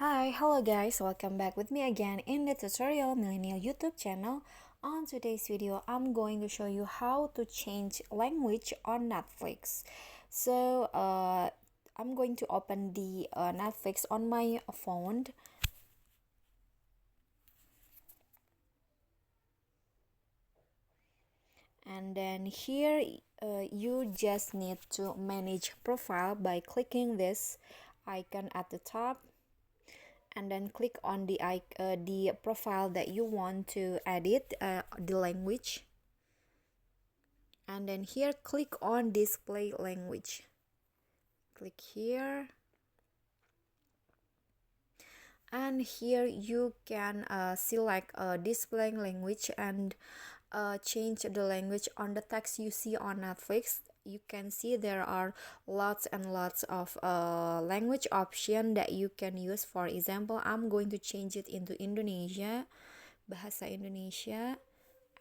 Hi, hello guys, welcome back with me again in the tutorial millennial YouTube channel. On today's video, I'm going to show you how to change language on Netflix. I'm going to open the Netflix on my phone. And then here you just need to manage profile by clicking this icon at the top, and then click on the profile that you want to edit the language, and then here click on display language. Click here, and here you can select display language and change the language on the text you see on Netflix. You can see there are lots and lots of language option that you can use. For example, I'm going to change it into Indonesia, bahasa Indonesia,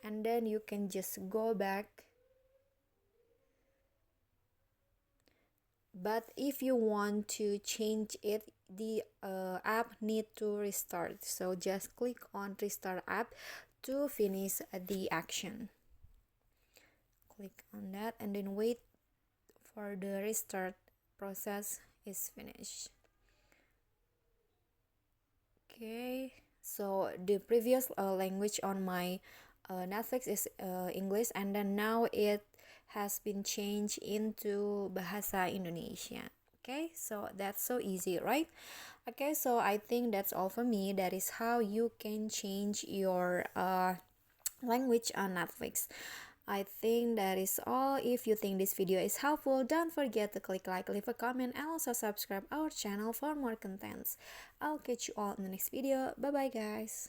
and then you can just go back. But if you want to change it, the app need to restart, so just click on restart app to finish the action. Click on that and then wait for the restart process is finished. Okay, so the previous language on my Netflix is English, and then now it has been changed into Bahasa Indonesia. Okay, so that's so easy, right? Okay, so I think that's all for me. That is how you can change your language on Netflix. I think that is all. If you think this video is helpful, don't forget to click like, leave a comment, and also subscribe our channel for more contents. I'll catch you all in the next video. Bye bye guys.